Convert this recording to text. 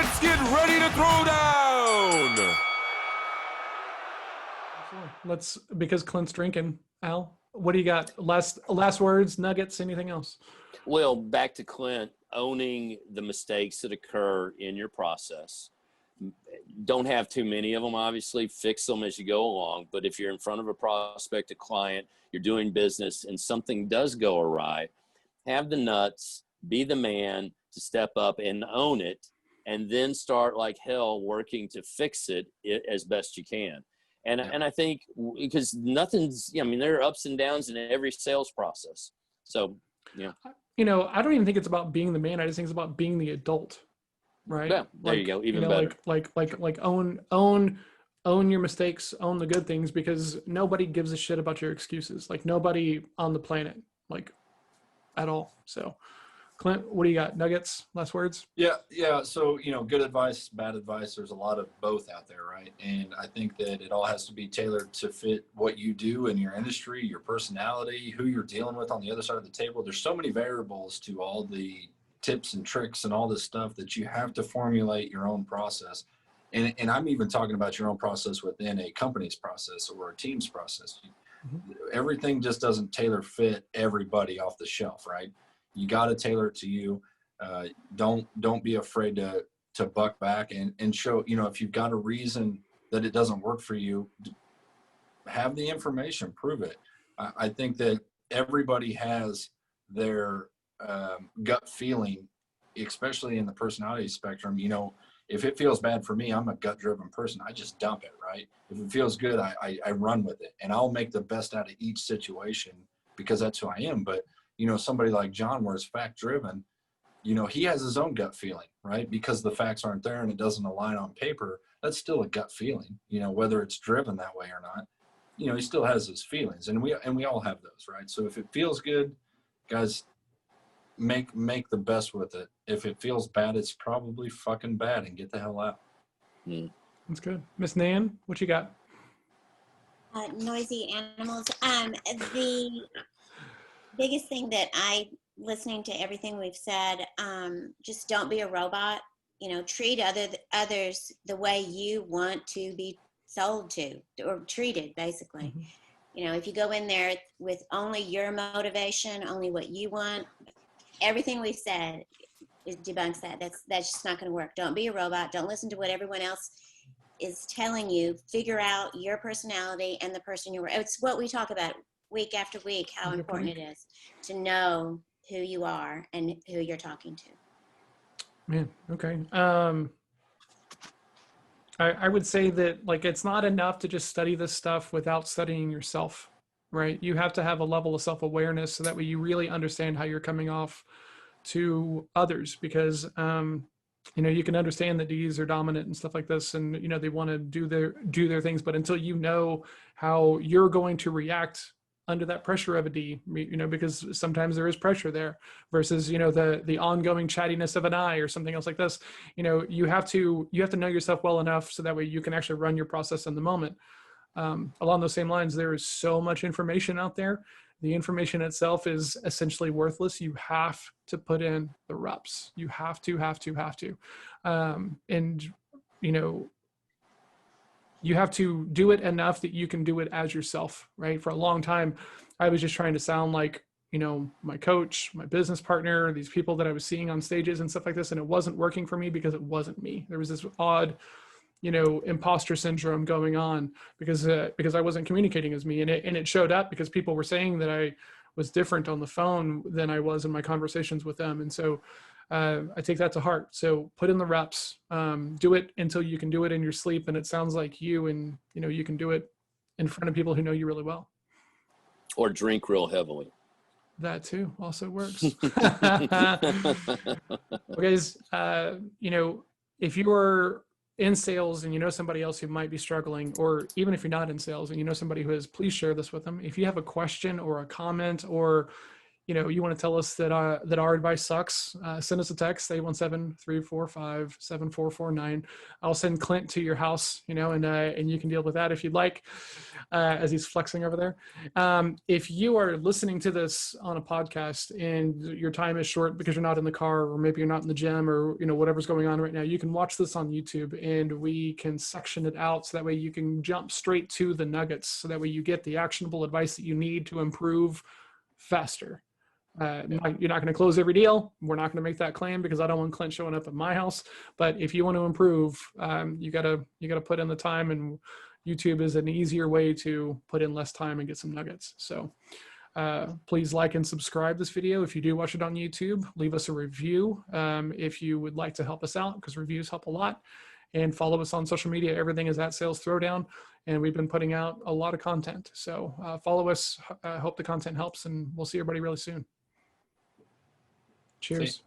Let's get ready to throw down. Let's, because Clint's drinking. Al, what do you got? Last words, nuggets, anything else? Well, back to Clint, owning the mistakes that occur in your process. Don't have too many of them, obviously. Fix them as you go along. But if you're in front of a prospective client, you're doing business, and something does go awry, have the nuts, be the man to step up and own it, and then start like hell working to fix it as best you can. And I think because nothing's, I mean, there are ups and downs in every sales process. So, yeah. You know, I don't even think it's about being the man. I just think it's about being the adult, right? Yeah, there you go. Even better. Like own your mistakes, own the good things, because nobody gives a shit about your excuses. Like nobody on the planet, like at all. So, Clint, what do you got? Nuggets, last words? Yeah. So, good advice, bad advice. There's a lot of both out there, right? And I think that it all has to be tailored to fit what you do in your industry, your personality, who you're dealing with on the other side of the table. There's so many variables to all the tips and tricks and all this stuff that you have to formulate your own process. And I'm even talking about your own process within a company's process or a team's process. Mm-hmm. Everything just doesn't tailor fit everybody off the shelf, right? You got to tailor it to you. Don't be afraid to buck back and show, if you've got a reason that it doesn't work for you, have the information, prove it. I think that everybody has their gut feeling, especially in the personality spectrum. If it feels bad for me, I'm a gut driven person. I just dump it, right? If it feels good, I run with it, and I'll make the best out of each situation because that's who I am. But somebody like John, where it's fact driven, he has his own gut feeling, right? Because the facts aren't there and it doesn't align on paper. That's still a gut feeling, whether it's driven that way or not. He still has his feelings, and we all have those, right? So if it feels good, guys, make the best with it. If it feels bad, it's probably fucking bad, and get the hell out. That's good. Miss Nan, what you got? Noisy animals. The biggest thing that listening to everything we've said, just don't be a robot. Treat others the way you want to be sold to or treated, basically. Mm-hmm. If you go in there with only your motivation, only what you want, everything we've said debunks that. That's just not going to work. Don't be a robot. Don't listen to what everyone else is telling you. Figure out your personality and the person you are. It's what we talk about week after week, how important it is to know who you are and who you're talking to. Man, okay. I would say that it's not enough to just study this stuff without studying yourself, right? You have to have a level of self-awareness so that way you really understand how you're coming off to others, because you can understand that D's are dominant and stuff like this, and they want to do their things, but until you know how you're going to react under that pressure of a D, because sometimes there is pressure there versus, the ongoing chattiness of an I or something else like this, you have to know yourself well enough so that way you can actually run your process in the moment. Along those same lines, there is so much information out there. The information itself is essentially worthless. You have to put in the reps. You have to. You have to do it enough that you can do it as yourself, right? For a long time, I was just trying to sound like, my coach, my business partner, these people that I was seeing on stages and stuff like this. And it wasn't working for me because it wasn't me. There was this odd, imposter syndrome going on because I wasn't communicating as me. And it showed up because people were saying that I was different on the phone than I was in my conversations with them. And so I take that to heart. So put in the reps, do it until you can do it in your sleep. And it sounds like you can do it in front of people who know you really well. Or drink real heavily. That too also works. Guys, if you are in sales and somebody else who might be struggling, or even if you're not in sales and somebody who is, please share this with them. If you have a question or a comment, or you know, you want to tell us that that our advice sucks, send us a text, 817-345-7449. I'll send Clint to your house, you know, and you can deal with that if you'd like, as he's flexing over there. If you are listening to this on a podcast and your time is short because you're not in the car, or maybe you're not in the gym, or, you know, whatever's going on right now, you can watch this on YouTube and we can section it out so that way you can jump straight to the nuggets, so that way you get the actionable advice that you need to improve faster. You're not going to close every deal. We're not going to make that claim because I don't want Clint showing up at my house. But if you want to improve, you gotta put in the time, and YouTube is an easier way to put in less time and get some nuggets. So please like and subscribe this video. If you do watch it on YouTube, leave us a review if you would like to help us out, because reviews help a lot. And follow us on social media. Everything is at Sales Throwdown, and we've been putting out a lot of content. So follow us. Hope the content helps, and we'll see everybody really soon. Cheers. See.